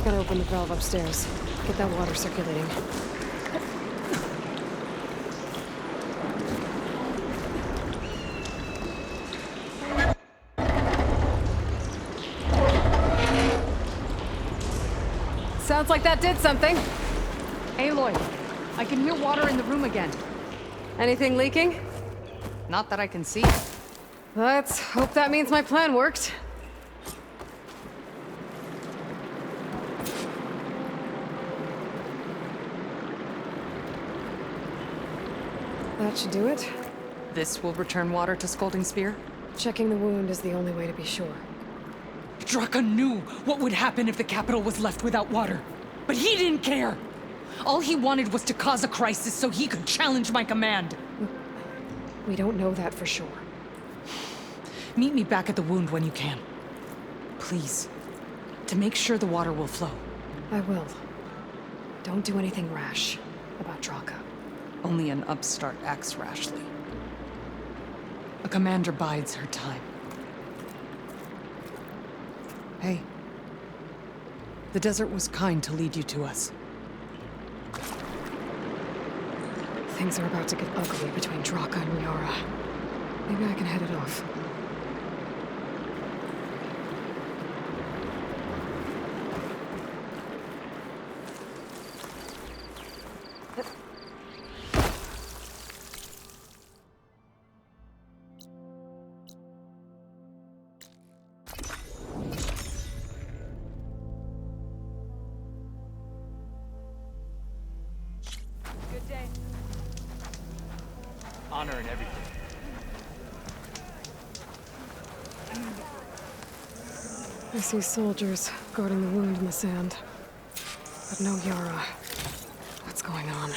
Gotta open the valve upstairs. Get that water circulating. Sounds like that did something. Aloy, I can hear water in the room again. Anything leaking? Not that I can see. Let's hope that means my plan worked. That should do it. This will return water to Scolding Spear? Checking the wound is the only way to be sure. Draka knew what would happen if the capital was left without water. But he didn't care! All he wanted was to cause a crisis so he could challenge my command. We don't know that for sure. Meet me back at the wound when you can. Please. To make sure the water will flow. I will. Don't do anything rash about Draka. Only an upstart acts rashly. A commander bides her time. Hey. The desert was kind to lead you to us. Things are about to get ugly between Draka and Yara. Maybe I can head it off. Good day. Honor and everything. I see soldiers guarding the wound in the sand. But no Yara. What's going on?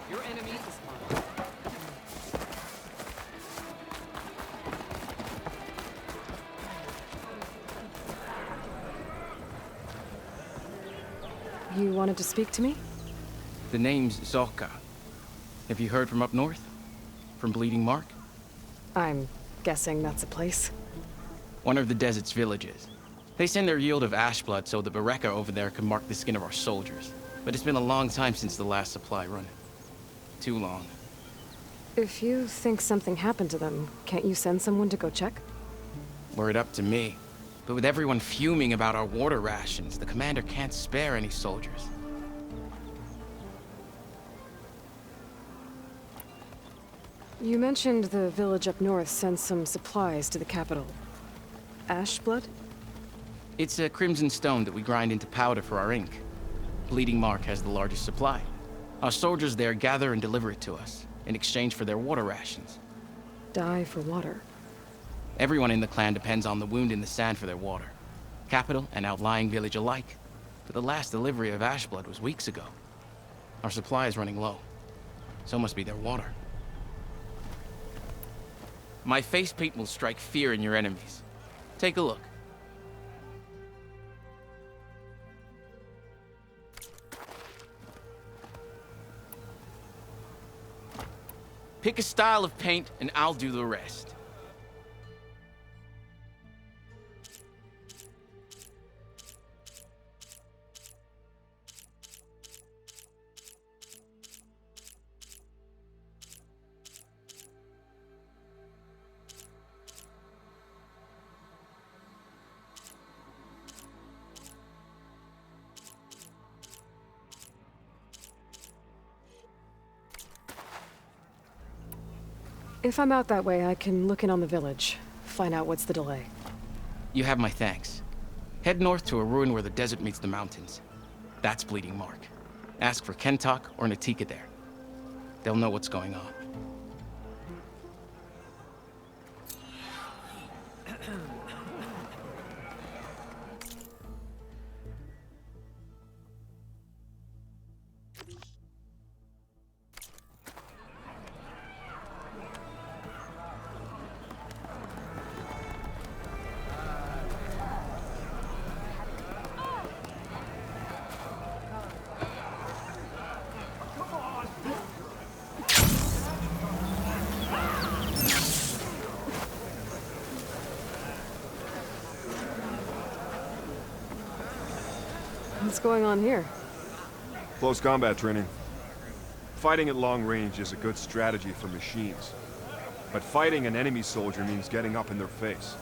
Your enemy is mine. You wanted to speak to me? The name's Zolka. Have you heard from up north? From Bleeding Mark? I'm guessing that's a place. One of the desert's villages. They send their yield of ash blood so the Bereka over there can mark the skin of our soldiers. But it's been a long time since the last supply run. Too long. If you think something happened to them, can't you send someone to go check? Were it up to me. But with everyone fuming about our water rations, the commander can't spare any soldiers. You mentioned the village up north sends some supplies to the capital. Ash blood? It's a crimson stone that we grind into powder for our ink. Bleeding Mark has the largest supply. Our soldiers there gather and deliver it to us, in exchange for their water rations. Die for water. Everyone in the clan depends on the wound in the sand for their water. Capital and outlying village alike. But the last delivery of ash blood was weeks ago. Our supply is running low. So must be their water. My face paint will strike fear in your enemies. Take a look. Pick a style of paint and I'll do the rest. If I'm out that way, I can look in on the village. Find out what's the delay. You have my thanks. Head north to a ruin where the desert meets the mountains. That's Bleeding Mark. Ask for Kentok or Natika there. They'll know what's going on. What's going on here? Close combat training. Fighting at long range is a good strategy for machines. But fighting an enemy soldier means getting up in their face.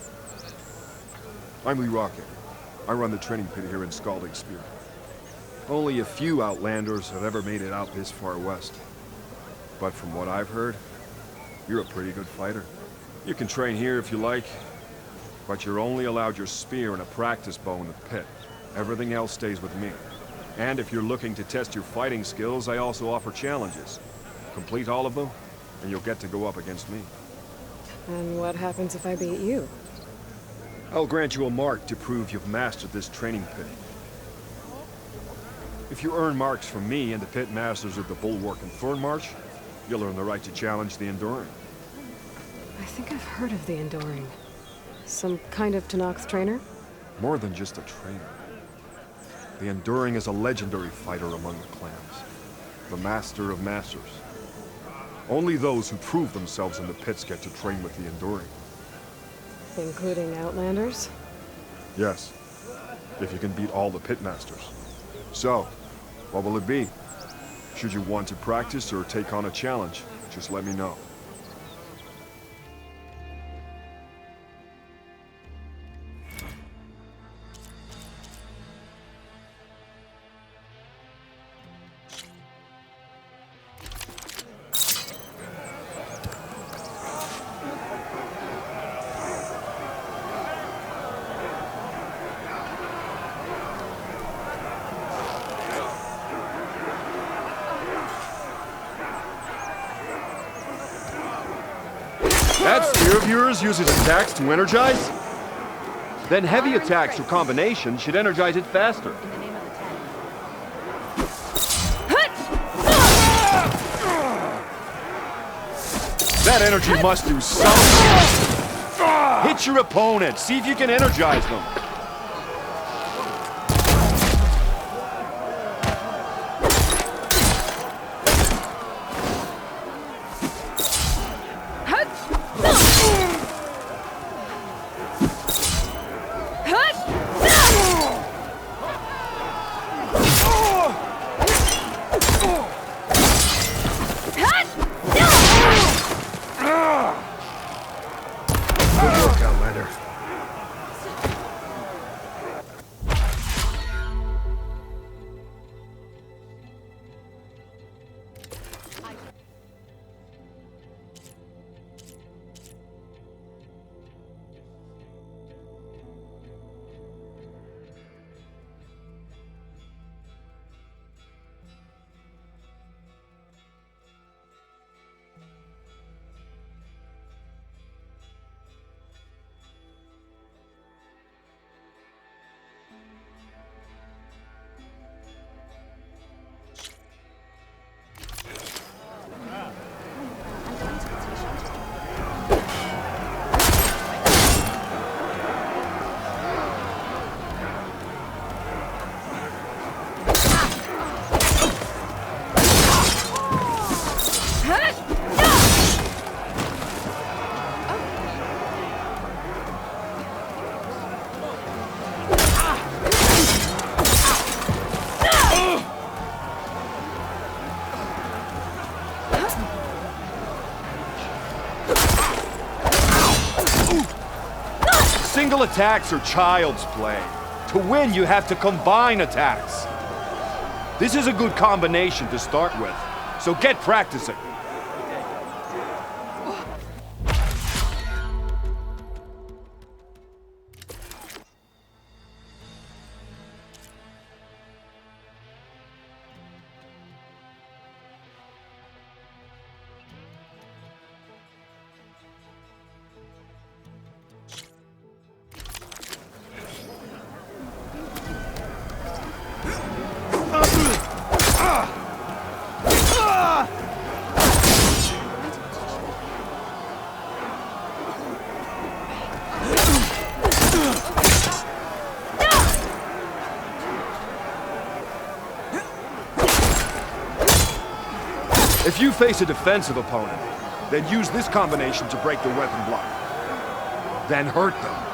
I'm Lee Rocket. I run the training pit here in Scalding Spear. Only a few Outlanders have ever made it out this far west. But from what I've heard, you're a pretty good fighter. You can train here if you like, but you're only allowed your spear and a practice bow in the pit. Everything else stays with me. And if you're looking to test your fighting skills, I also offer challenges. Complete all of them, and you'll get to go up against me. And what happens if I beat you? I'll grant you a mark to prove you've mastered this training pit. If you earn marks from me and the pit masters of the Bulwark and Thornmarsh, you'll earn the right to challenge the Enduring. I think I've heard of the Enduring. Some kind of Tenakth trainer? More than just a trainer. The Enduring is a legendary fighter among the clans. The Master of Masters. Only those who prove themselves in the pits get to train with the Enduring. Including Outlanders? Yes, if you can beat all the pit masters. So, what will it be? Should you want to practice or take on a challenge, just let me know. That spear of yours uses attacks to energize? Then heavy attacks or combinations should energize it faster. That energy must do something. Hit your opponent, see if you can energize them. Single attacks are child's play. To win, you have to combine attacks. This is a good combination to start with, so get practicing. If you face a defensive opponent, then use this combination to break the weapon block. Then hurt them.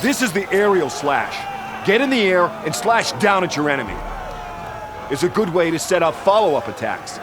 This is the aerial slash. Get in the air and slash down at your enemy. It's a good way to set up follow-up attacks.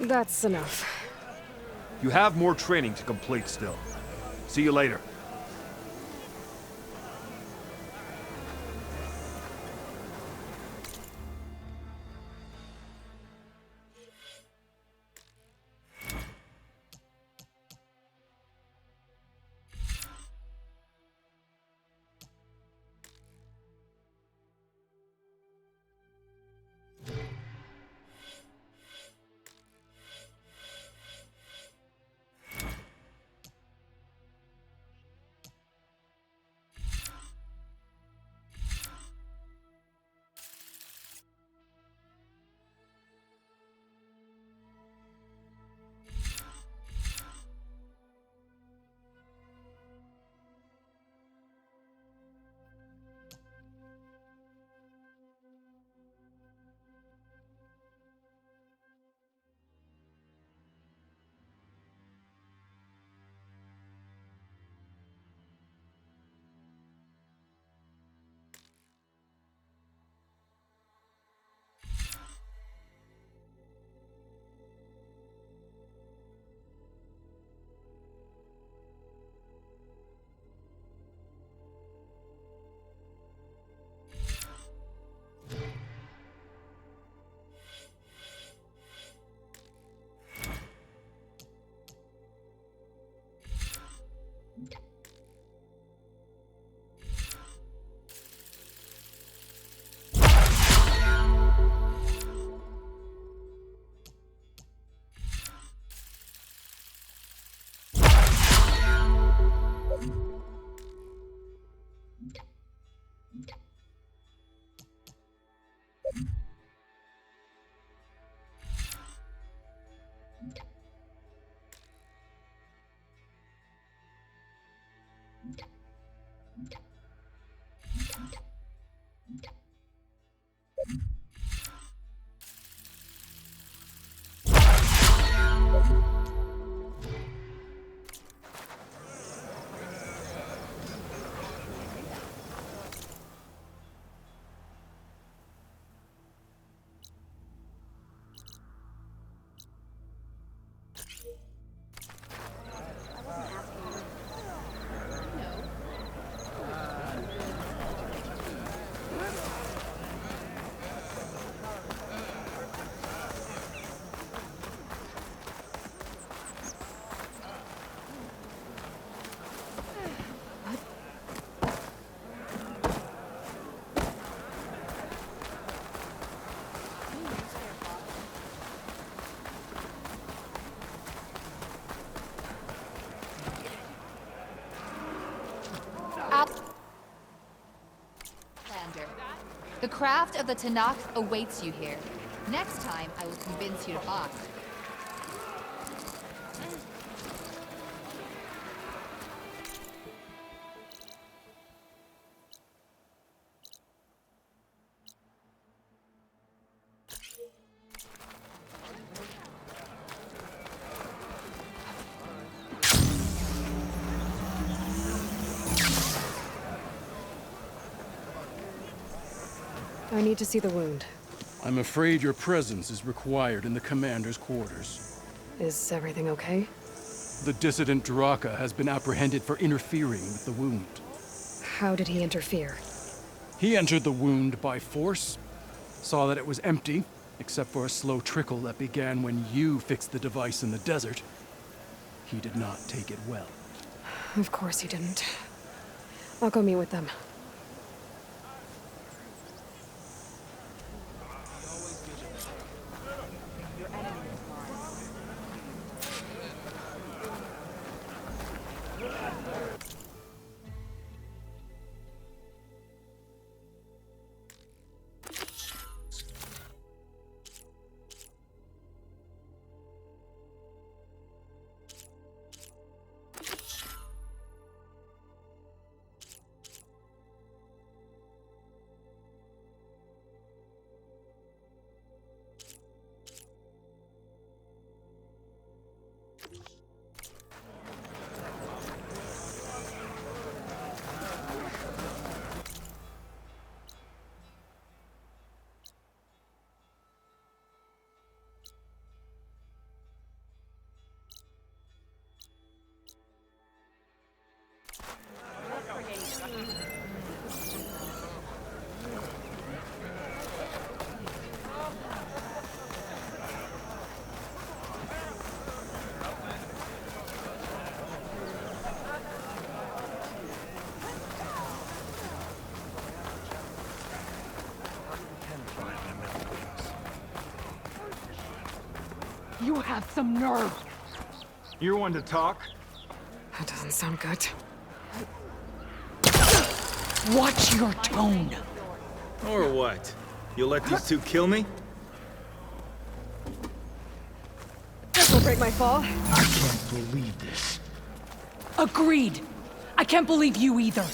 That's enough. You have more training to complete still. See you later. The craft of the Tanakh awaits you here. Next time, I will convince you to buy. I need to see the wound. I'm afraid your presence is required in the commander's quarters. Is everything okay? The dissident Draka has been apprehended for interfering with the wound. How did he interfere? He entered the wound by force, saw that it was empty, except for a slow trickle that began when you fixed the device in the desert. He did not take it well. Of course he didn't. I'll go meet with them. You have some nerve. You're one to talk? That doesn't sound good. Watch your tone. Or what? You'll let these two kill me? This will break my fall. I can't believe this. Agreed. I can't believe you either.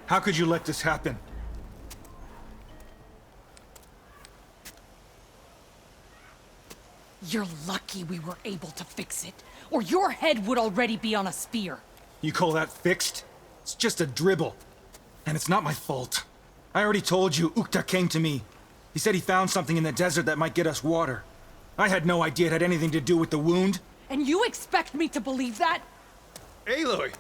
How could you let this happen? You're lucky we were able to fix it, or your head would already be on a spear. You call that fixed? It's just a dribble. And it's not my fault. I already told you, Ukta came to me. He said he found something in the desert that might get us water. I had no idea it had anything to do with the wound. And you expect me to believe that? Aloy,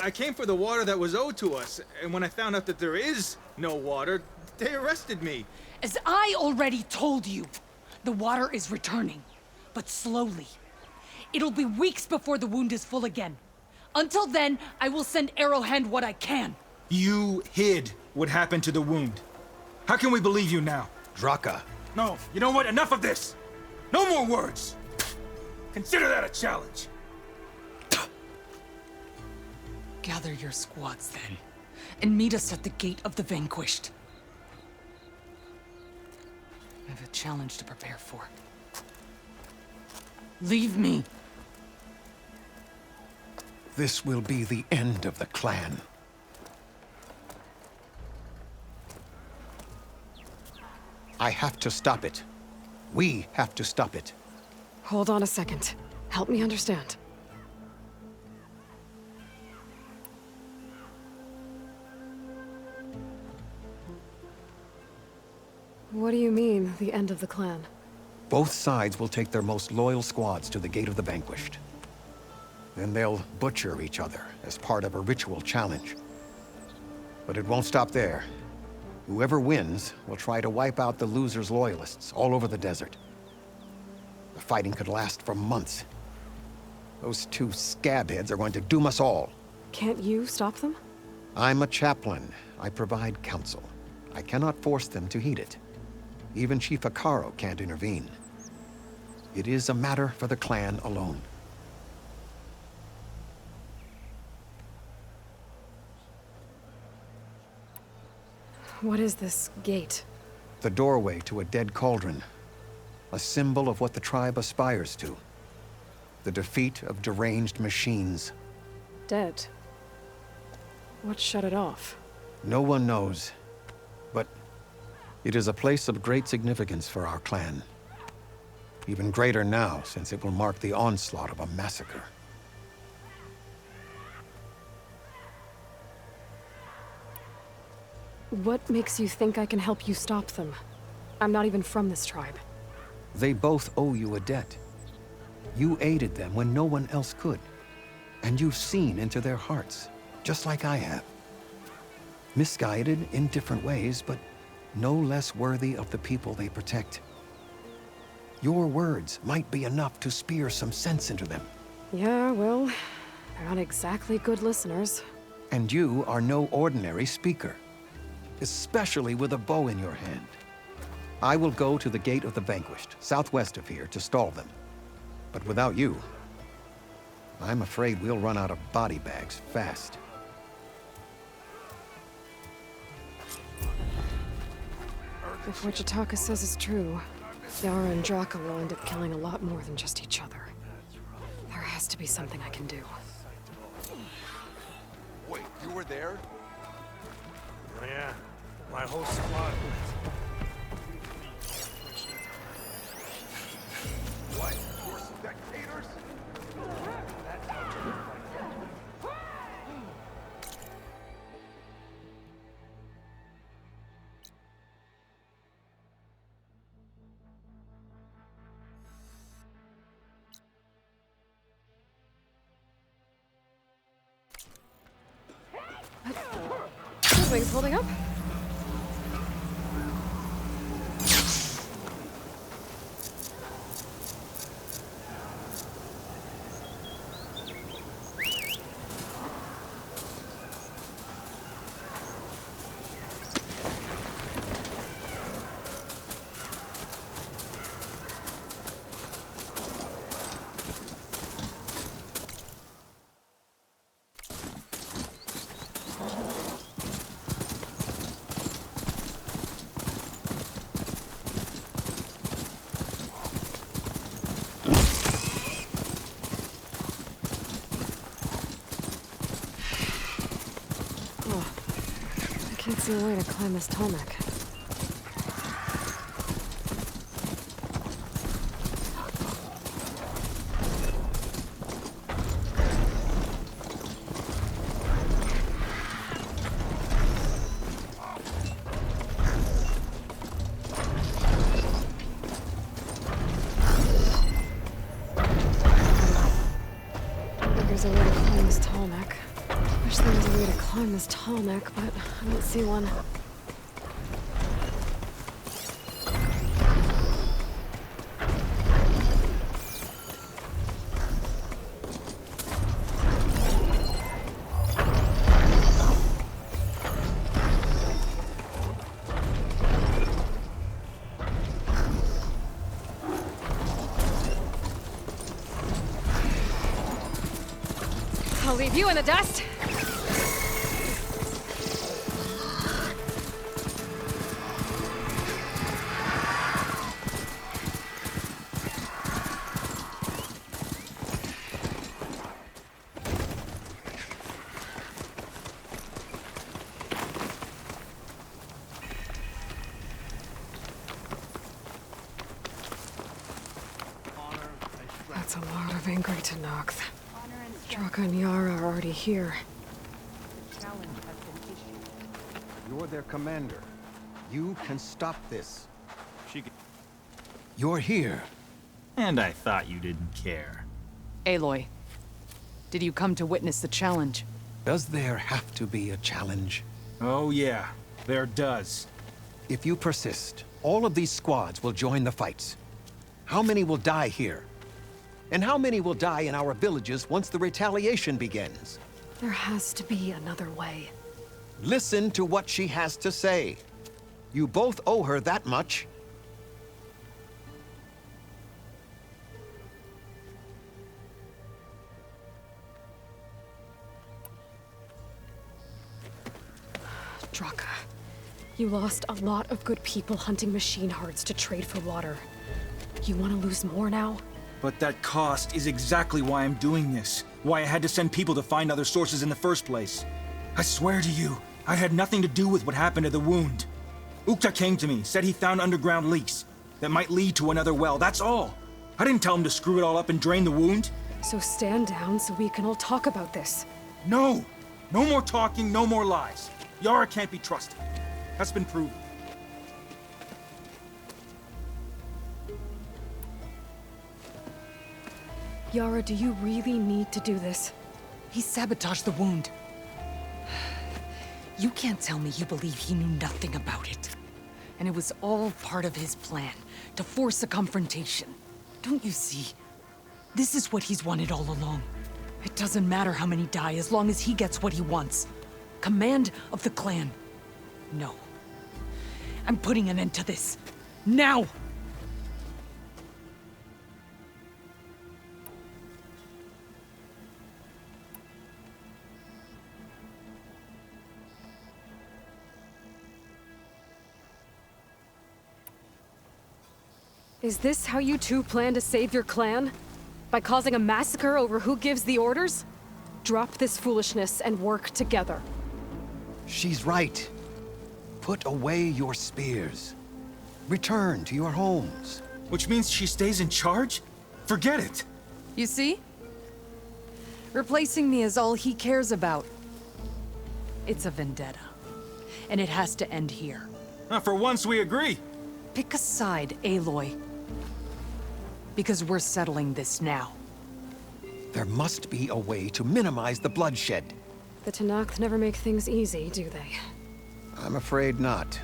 I came for the water that was owed to us, and when I found out that there is no water, they arrested me. As I already told you, the water is returning, but slowly. It'll be weeks before the wound is full again. Until then, I will send Arrowhand what I can. You hid what happened to the wound. How can we believe you now? Draka. No, you know what? Enough of this! No more words! Consider that a challenge. Gather your squads then, and meet us at the Gate of the Vanquished. I have a challenge to prepare for. Leave me. This will be the end of the clan. I have to stop it. We have to stop it. Hold on a second. Help me understand. What do you mean, the end of the clan? Both sides will take their most loyal squads to the Gate of the Vanquished. Then they'll butcher each other as part of a ritual challenge. But it won't stop there. Whoever wins will try to wipe out the loser's loyalists all over the desert. The fighting could last for months. Those two scabheads are going to doom us all. Can't you stop them? I'm a chaplain. I provide counsel. I cannot force them to heed it. Even Chief Hekarro can't intervene. It is a matter for the clan alone. What is this gate? The doorway to a dead cauldron. A symbol of what the tribe aspires to. The defeat of deranged machines. Dead. What shut it off? No one knows. But it is a place of great significance for our clan. Even greater now, since it will mark the onslaught of a massacre. What makes you think I can help you stop them? I'm not even from this tribe. They both owe you a debt. You aided them when no one else could. And you've seen into their hearts, just like I have. Misguided in different ways, but no less worthy of the people they protect. Your words might be enough to spear some sense into them. Yeah, well, they're not exactly good listeners. And you are no ordinary speaker, especially with a bow in your hand. I will go to the Gate of the Vanquished, southwest of here, to stall them. But without you, I'm afraid we'll run out of body bags fast. If what Jataka says is true, Yara and Draka will end up killing a lot more than just each other. There has to be something I can do. Wait, you were there? Oh, yeah, my whole squad. What? You're spectators? His wings holding up? I can't see a way to climb this tarmac. There's a way to climb this tarmac. Wish there was a way to climb this tarmac, but I don't see one. I'll leave you in the dust. That's a lot of angry Tenakth. Draka and Yara are already here. You're their commander. You can stop this. You're here. And I thought you didn't care. Aloy, did you come to witness the challenge? Does there have to be a challenge? Oh yeah, there does. If you persist, all of these squads will join the fights. How many will die here? And how many will die in our villages once the retaliation begins? There has to be another way. Listen to what she has to say. You both owe her that much. Draka, you lost a lot of good people hunting machine herds to trade for water. You want to lose more now? But that cost is exactly why I'm doing this. Why I had to send people to find other sources in the first place. I swear to you, I had nothing to do with what happened to the wound. Ukta came to me, said he found underground leaks that might lead to another well, that's all. I didn't tell him to screw it all up and drain the wound. So stand down so we can all talk about this. No! No more talking, no more lies. Yara can't be trusted. That's been proven. Yara, do you really need to do this? He sabotaged the wound. You can't tell me you believe he knew nothing about it. And it was all part of his plan, to force a confrontation. Don't you see? This is what he's wanted all along. It doesn't matter how many die as long as he gets what he wants. Command of the clan. No. I'm putting an end to this. Now! Is this how you two plan to save your clan? By causing a massacre over who gives the orders? Drop this foolishness and work together. She's right. Put away your spears. Return to your homes. Which means she stays in charge? Forget it. You see? Replacing me is all he cares about. It's a vendetta. And it has to end here. For once we agree. Pick a side, Aloy. Because we're settling this now. There must be a way to minimize the bloodshed. The Tenakth never make things easy, do they? I'm afraid not.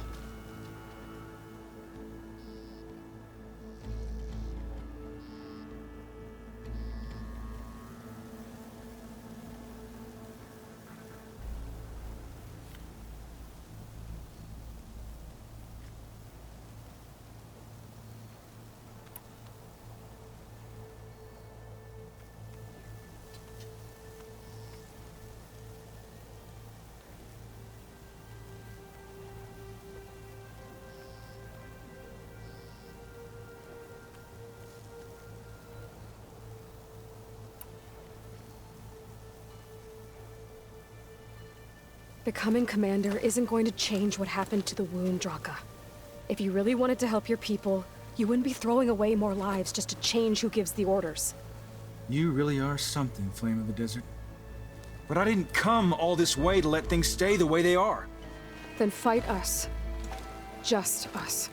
Becoming commander isn't going to change what happened to the wound, Draka. If you really wanted to help your people, you wouldn't be throwing away more lives just to change who gives the orders. You really are something, Flame of the Desert. But I didn't come all this way to let things stay the way they are. Then fight us. Just us.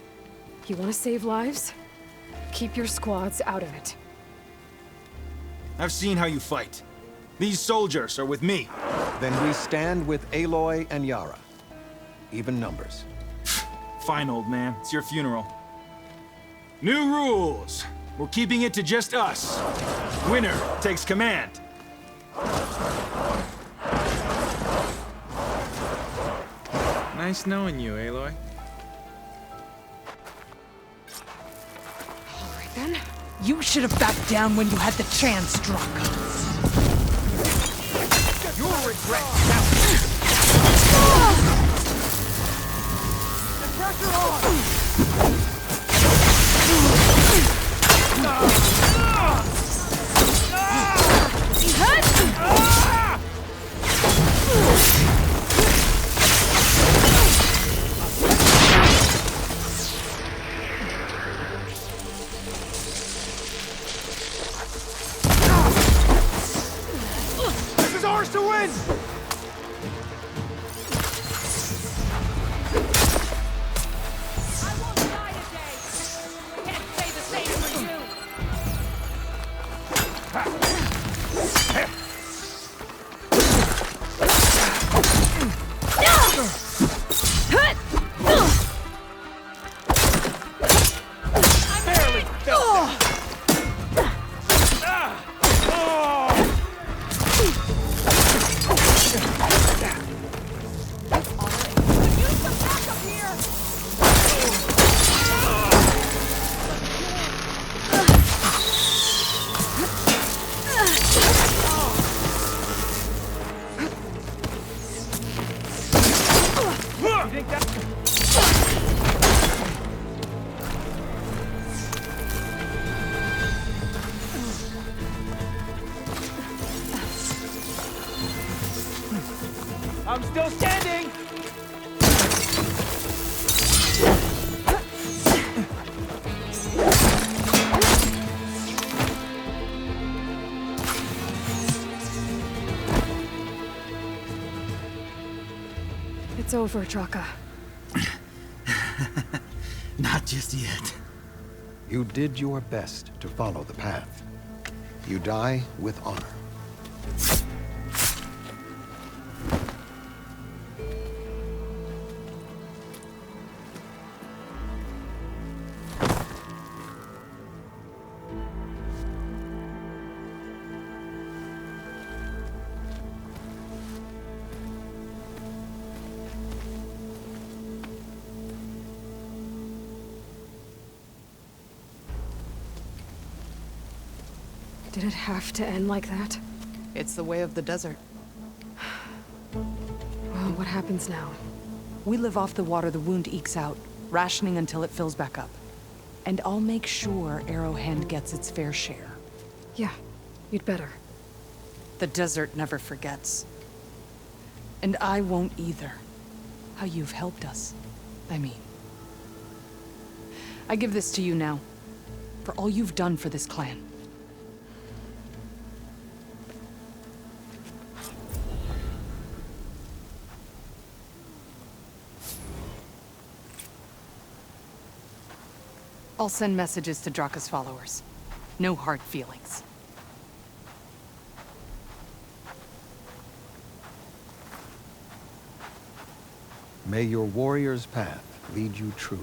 You want to save lives? Keep your squads out of it. I've seen how you fight. These soldiers are with me. Then we stand with Aloy and Yara. Even numbers. Fine, old man. It's your funeral. New rules. We're keeping it to just us. Winner takes command. Nice knowing you, Aloy. All right, then. You should have backed down when you had the chance, Draka. You'll regret now. The pressure on! This is ours to win! I'm still standing! It's over, Draka. Not just yet. You did your best to follow the path. You die with honor. Did it have to end like that? It's the way of the desert. Well, what happens now? We live off the water the wound ekes out, rationing until it fills back up. And I'll make sure Arrowhand gets its fair share. Yeah, you'd better. The desert never forgets. And I won't either. How you've helped us, I mean. I give this to you now, for all you've done for this clan. I'll send messages to Draka's followers. No hard feelings. May your warrior's path lead you true.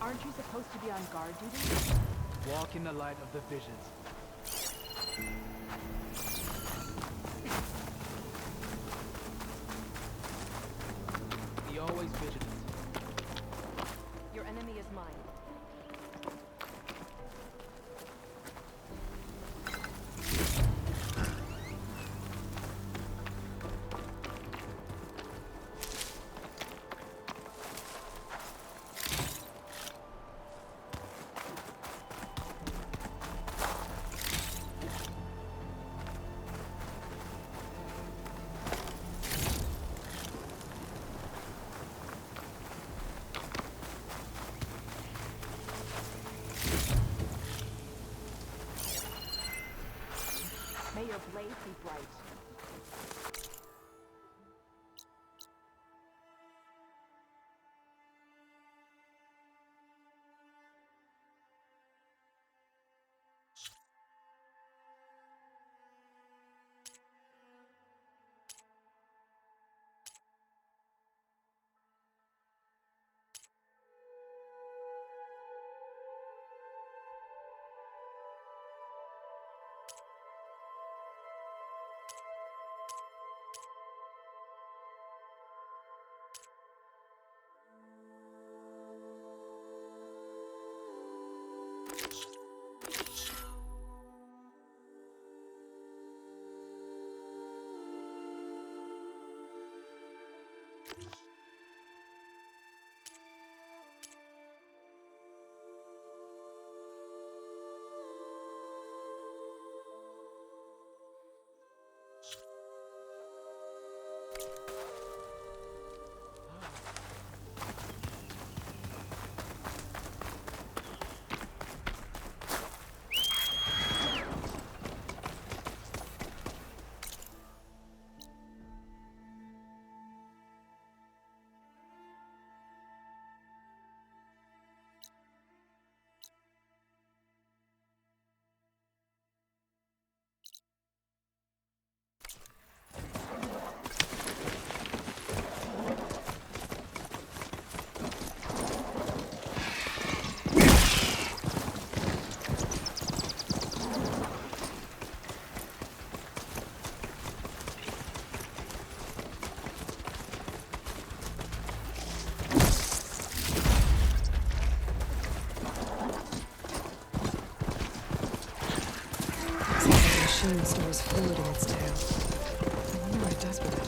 Aren't you supposed to be on guard duty? Walk in the light of the visions. Be always vigilant. Your enemy is mine. May your blade be bright. The machine stores fluid in its tail. I wonder what it does with it.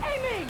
Aiming!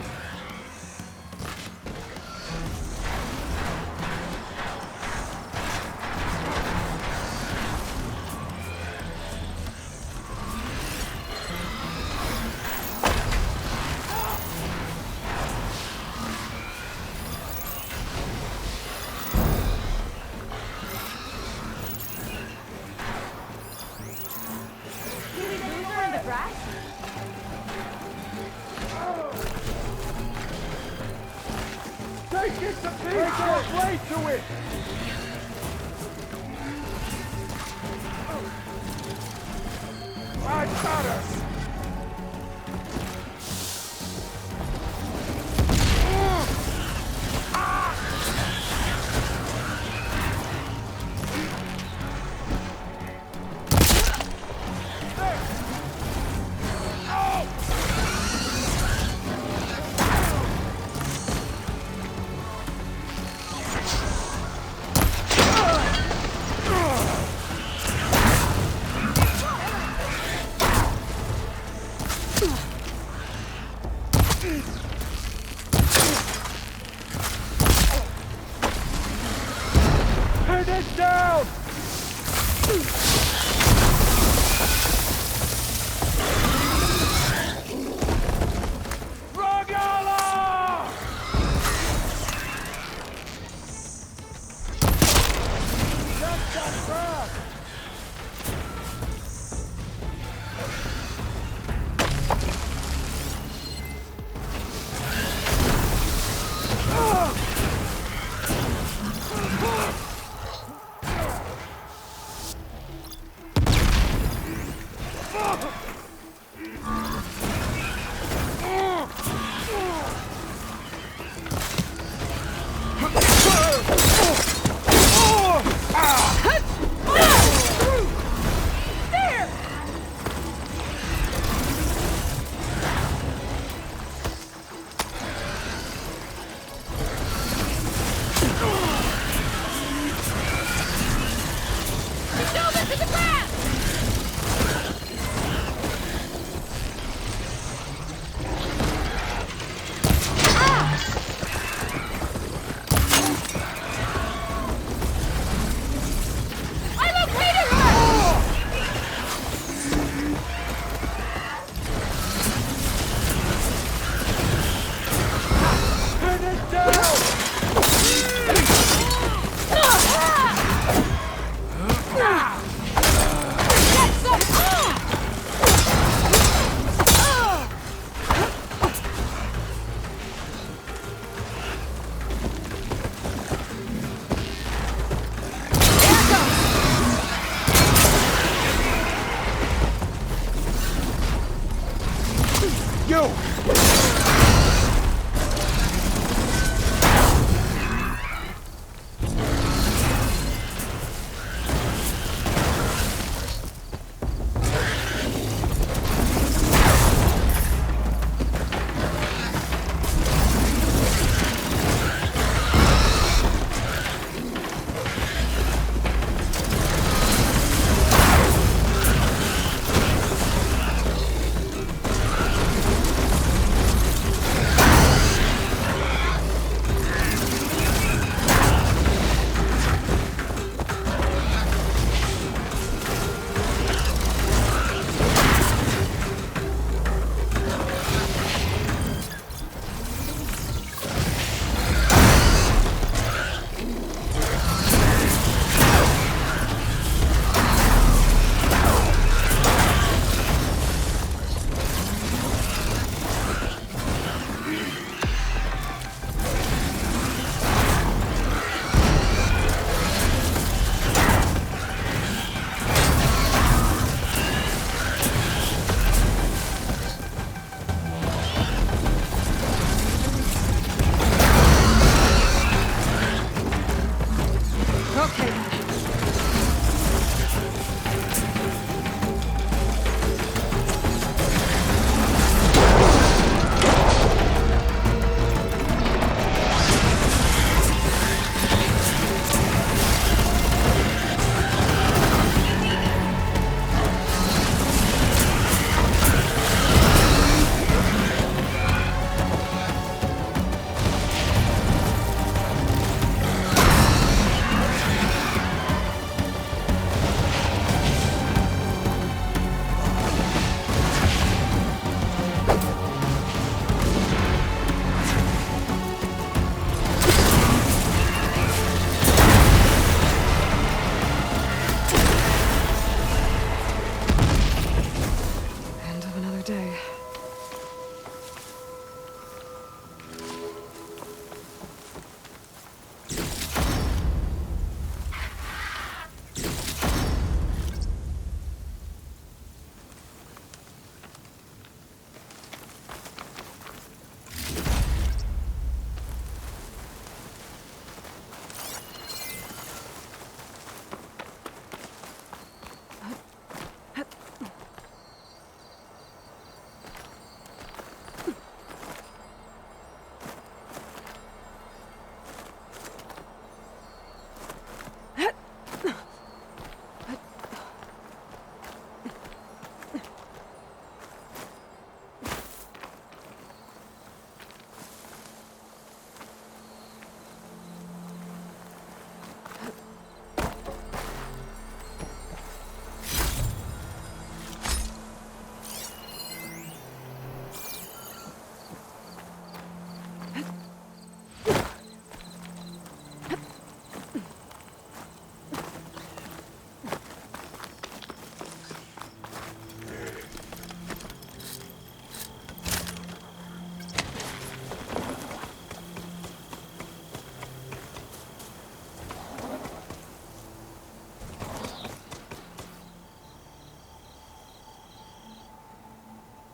Take it to pieces! Way to it! I got us! Pin it down! Rogala! That's that crap! You!